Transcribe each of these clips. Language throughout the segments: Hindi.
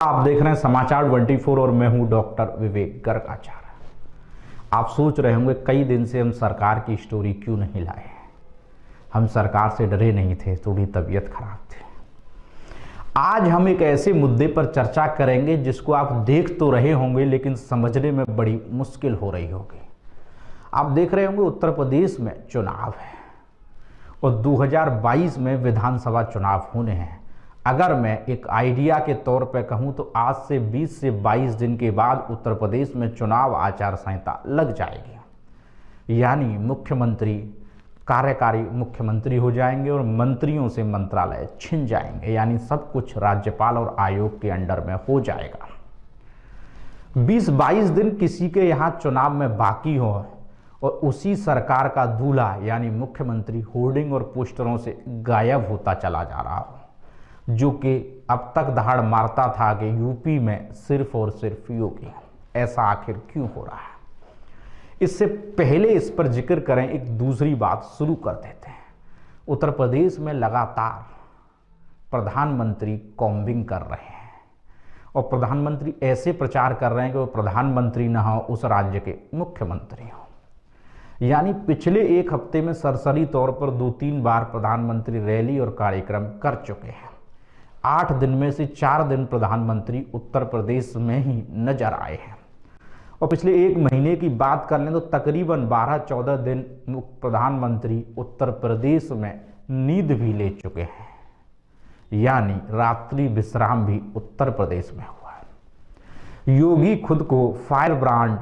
आप देख रहे हैं समाचार 24 और मैं हूं डॉक्टर विवेक गर्गाचार्य। आप सोच रहे होंगे कई दिन से हम सरकार की स्टोरी क्यों नहीं लाए। हम सरकार से डरे नहीं थे, थोड़ी तबीयत खराब थी। आज हम एक ऐसे मुद्दे पर चर्चा करेंगे जिसको आप देख तो रहे होंगे लेकिन समझने में बड़ी मुश्किल हो रही होगी। आप देख रहे होंगे उत्तर प्रदेश में चुनाव है और 2022 में विधानसभा चुनाव होने हैं। अगर मैं एक आइडिया के तौर पर कहूं तो आज से 20 से 22 दिन के बाद उत्तर प्रदेश में चुनाव आचार संहिता लग जाएगी, यानी मुख्यमंत्री कार्यकारी मुख्यमंत्री हो जाएंगे और मंत्रियों से मंत्रालय छिन जाएंगे, यानी सब कुछ राज्यपाल और आयोग के अंडर में हो जाएगा। 20-22 दिन किसी के यहाँ चुनाव में बाकी हो और उसी सरकार का दूल्हा यानी मुख्यमंत्री होर्डिंग और पोस्टरों से गायब होता चला जा रहा हो, जो कि अब तक दहाड़ मारता था कि यूपी में सिर्फ और सिर्फ योगी। ऐसा आखिर क्यों हो रहा है? इससे पहले इस पर जिक्र करें, एक दूसरी बात शुरू कर देते हैं। उत्तर प्रदेश में लगातार प्रधानमंत्री कॉम्बिंग कर रहे हैं और प्रधानमंत्री ऐसे प्रचार कर रहे हैं कि वो प्रधानमंत्री न हो, उस राज्य के मुख्यमंत्री हो। यानी पिछले एक हफ्ते में सरसरी तौर पर 2-3 बार प्रधानमंत्री रैली और कार्यक्रम कर चुके हैं। 8 दिन में से 4 दिन प्रधानमंत्री उत्तर प्रदेश में ही नजर आए हैं और पिछले एक महीने की बात कर लें तो तकरीबन 12-14 दिन प्रधानमंत्री उत्तर प्रदेश में नींद भी ले चुके हैं, यानी रात्रि विश्राम भी उत्तर प्रदेश में हुआ है। योगी खुद को फायर ब्रांड,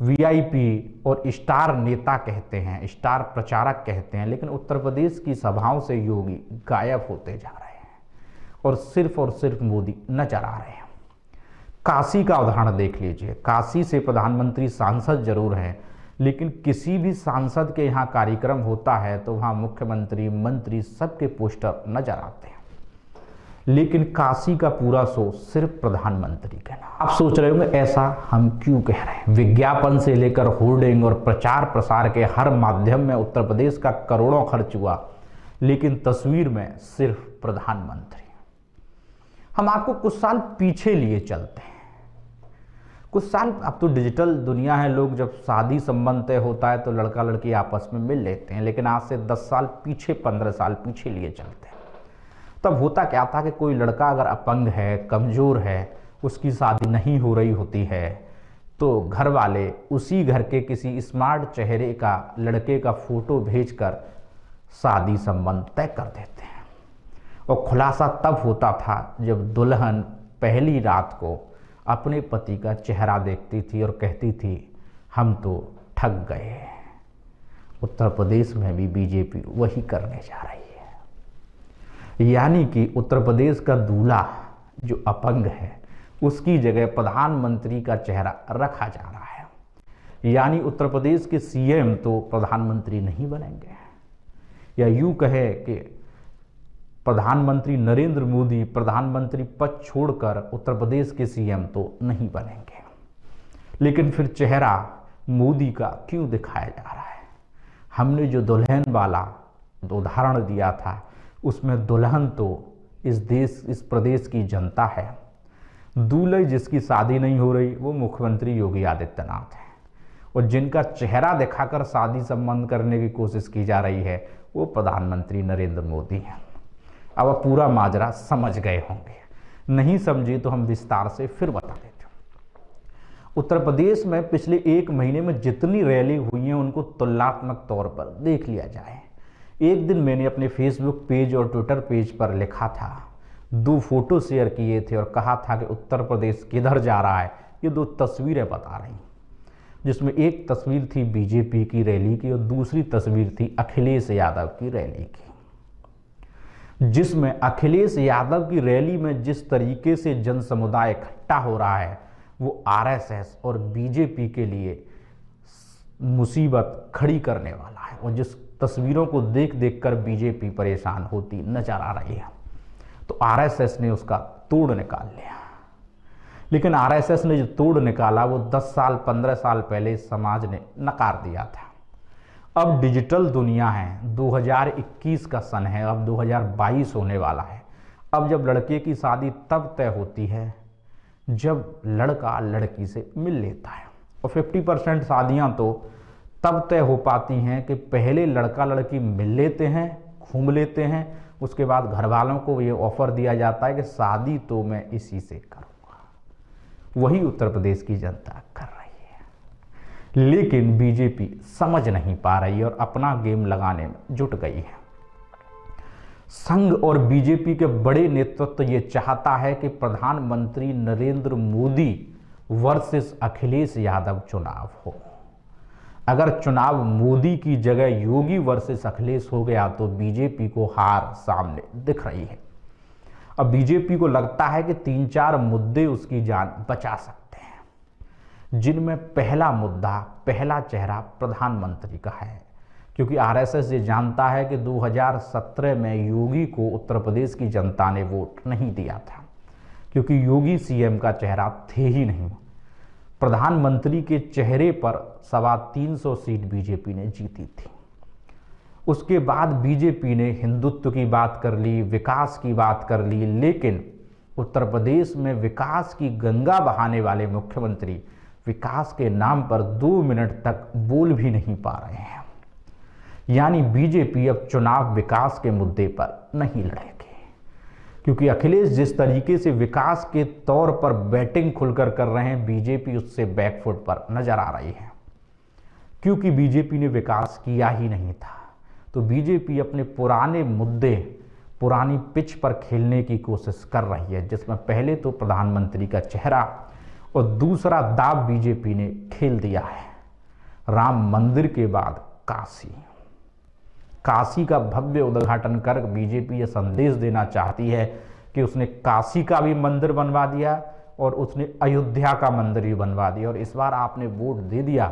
वीआईपी और स्टार नेता कहते हैं, स्टार प्रचारक कहते हैं, लेकिन उत्तर प्रदेश की सभाओं से योगी गायब होते जा रहे हैं और सिर्फ मोदी नजर आ रहे हैं। काशी का उदाहरण देख लीजिए। काशी से प्रधानमंत्री सांसद जरूर हैं, लेकिन किसी भी सांसद के यहाँ कार्यक्रम होता है तो वहाँ मुख्यमंत्री, मंत्री सबके पोस्टर नजर आते हैं, लेकिन काशी का पूरा शो सिर्फ प्रधानमंत्री के नाम। आप सोच रहे होंगे ऐसा हम क्यों कह रहे हैं। विज्ञापन से लेकर होर्डिंग और प्रचार प्रसार के हर माध्यम में उत्तर प्रदेश का करोड़ों खर्च हुआ, लेकिन तस्वीर में सिर्फ प्रधानमंत्री। हम आपको कुछ साल पीछे लिए चलते हैं। कुछ साल, अब तो डिजिटल दुनिया है, लोग जब शादी संबंध तय होता है तो लड़का लड़की आपस में मिल लेते हैं, लेकिन आज से 10 साल पीछे, 15 साल पीछे लिए चलते हैं। तब होता क्या था कि कोई लड़का अगर अपंग है, कमज़ोर है, उसकी शादी नहीं हो रही होती है तो घर वाले उसी घर के किसी स्मार्ट चेहरे का लड़के का फोटो भेजकर शादी संबंध तय कर देते हैं। और खुलासा तब होता था जब दुल्हन पहली रात को अपने पति का चेहरा देखती थी और कहती थी हम तो ठग गए। उत्तर प्रदेश में भी बीजेपी वही करने जा रही है, यानी कि उत्तर प्रदेश का दूल्हा जो अपंग है उसकी जगह प्रधानमंत्री का चेहरा रखा जा रहा है। यानी उत्तर प्रदेश के सीएम तो प्रधानमंत्री नहीं बनेंगे, या यूं कहे कि प्रधानमंत्री नरेंद्र मोदी प्रधानमंत्री पद छोड़कर उत्तर प्रदेश के सीएम तो नहीं बनेंगे। लेकिन फिर चेहरा मोदी का क्यों दिखाया जा रहा है? हमने जो दुल्हन वाला उदाहरण दिया था उसमें दुल्हन तो इस प्रदेश की जनता है। दूल्हे जिसकी शादी नहीं हो रही वो मुख्यमंत्री योगी आदित्यनाथ है और जिनका चेहरा दिखाकर शादी संबंध करने की कोशिश की जा रही है वो प्रधानमंत्री नरेंद्र मोदी हैं। अब आप पूरा माजरा समझ गए होंगे, नहीं समझे तो हम विस्तार से फिर बता देते हैं। उत्तर प्रदेश में पिछले एक महीने में जितनी रैली हुई हैं उनको तुलनात्मक तौर पर देख लिया जाए। एक दिन मैंने अपने फेसबुक पेज और ट्विटर पेज पर लिखा था, 2 फोटो शेयर किए थे और कहा था कि उत्तर प्रदेश किधर जा रहा है, ये 2 तस्वीरें बता रही, जिसमें एक तस्वीर थी बीजेपी की रैली की और दूसरी तस्वीर थी अखिलेश यादव की रैली की। जिसमें अखिलेश यादव की रैली में जिस तरीके से जन समुदाय इकट्ठा हो रहा है वो आरएसएस और बीजेपी के लिए मुसीबत खड़ी करने वाला है और जिस तस्वीरों को देख देख कर बीजेपी परेशान होती नजर आ रही है, तो आरएसएस ने उसका तोड़ निकाल लिया। लेकिन आरएसएस ने जो तोड़ निकाला वो 10 साल 15 साल पहले समाज ने नकार दिया था। अब डिजिटल दुनिया है, 2021 का सन है, अब 2022 होने वाला है। अब जब लड़के की शादी तब तय होती है जब लड़का लड़की से मिल लेता है। और 50% शादियां तो तब तय हो पाती हैं कि पहले लड़का लड़की मिल लेते हैं, घूम लेते हैं, उसके बाद घर वालों को ये ऑफर दिया जाता है कि शादी तो मैं इसी से करूंगा। वही उत्तर प्रदेश की जनता कर रही है, लेकिन बीजेपी समझ नहीं पा रही और अपना गेम लगाने में जुट गई है। संघ और बीजेपी के बड़े नेतृत्व ये चाहता है कि प्रधानमंत्री नरेंद्र मोदी वर्सेस अखिलेश यादव चुनाव हो। अगर चुनाव मोदी की जगह योगी वर्सेस अखिलेश हो गया तो बीजेपी को हार सामने दिख रही है। अब बीजेपी को लगता है कि 3-4 मुद्दे उसकी जान बचा सकते हैं, जिनमें पहला मुद्दा, पहला चेहरा प्रधानमंत्री का है, क्योंकि आरएसएस ये जानता है कि 2017 में योगी को उत्तर प्रदेश की जनता ने वोट नहीं दिया था, क्योंकि योगी सीएम का चेहरा थे ही नहीं। प्रधानमंत्री के चेहरे पर 325 सीट बीजेपी ने जीती थी। उसके बाद बीजेपी ने हिंदुत्व की बात कर ली, विकास की बात कर ली, लेकिन उत्तर प्रदेश में विकास की गंगा बहाने वाले मुख्यमंत्री विकास के नाम पर 2 मिनट तक बोल भी नहीं पा रहे हैं। यानी बीजेपी अब चुनाव विकास के मुद्दे पर नहीं लड़ेगी, क्योंकि अखिलेश जिस तरीके से विकास के तौर पर बैटिंग खुलकर कर रहे हैं, बीजेपी उससे बैकफुट पर नजर आ रही है, क्योंकि बीजेपी ने विकास किया ही नहीं था। तो बीजेपी अपने पुराने मुद्दे, पुरानी पिच पर खेलने की कोशिश कर रही है, जिसमें पहले तो प्रधानमंत्री का चेहरा और दूसरा दाव बीजेपी ने खेल दिया है राम मंदिर के बाद काशी का भव्य उद्घाटन कर बीजेपी यह संदेश देना चाहती है कि उसने काशी का भी मंदिर बनवा दिया और उसने अयोध्या का मंदिर भी बनवा दिया, और इस बार आपने वोट दे दिया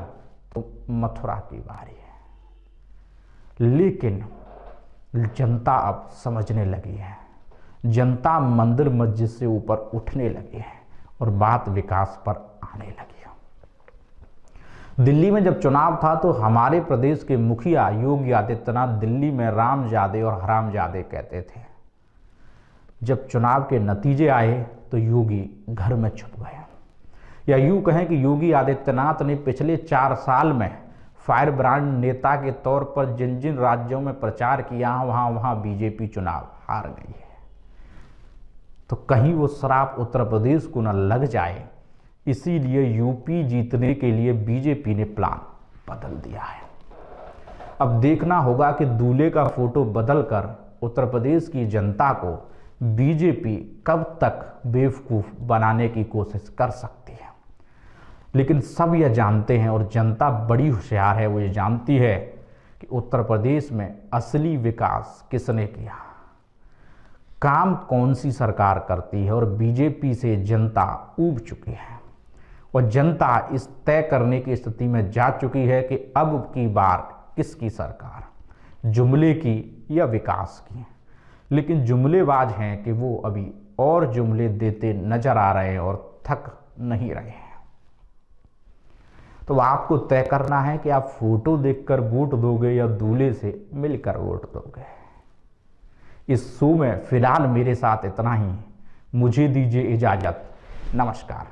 तो मथुरा की बारी है। लेकिन जनता अब समझने लगी है, जनता मंदिर मस्जिद से ऊपर उठने लगी है और बात विकास पर आने लगी है। दिल्ली में जब चुनाव था तो हमारे प्रदेश के मुखिया योगी आदित्यनाथ दिल्ली में रामजादे और हरामजादे कहते थे। जब चुनाव के नतीजे आए तो योगी घर में छुप गए, या यूं कहें कि योगी आदित्यनाथ ने पिछले 4 साल में फायर ब्रांड नेता के तौर पर जिन जिन राज्यों में प्रचार किया वहां बीजेपी चुनाव हार गई है। तो कहीं वो श्राप उत्तर प्रदेश को न लग जाए, इसीलिए यूपी जीतने के लिए बीजेपी ने प्लान बदल दिया है। अब देखना होगा कि दूल्हे का फोटो बदलकर उत्तर प्रदेश की जनता को बीजेपी कब तक बेवकूफ बनाने की कोशिश कर सकती है। लेकिन सब यह जानते हैं और जनता बड़ी होशियार है, वो ये जानती है कि उत्तर प्रदेश में असली विकास किसने किया, काम कौन सी सरकार करती है, और बीजेपी से जनता ऊब चुकी है और जनता इस तय करने की स्थिति में जा चुकी है कि अब की बार किसकी सरकार, जुमले की या विकास की। लेकिन जुमलेबाज हैं कि वो अभी और जुमले देते नजर आ रहे हैं और थक नहीं रहे हैं। तो आपको तय करना है कि आप फोटो देखकर वोट दोगे या दूल्हे से मिलकर वोट दोगे। इस शो में फिलहाल मेरे साथ इतना ही, मुझे दीजिए इजाजत, नमस्कार।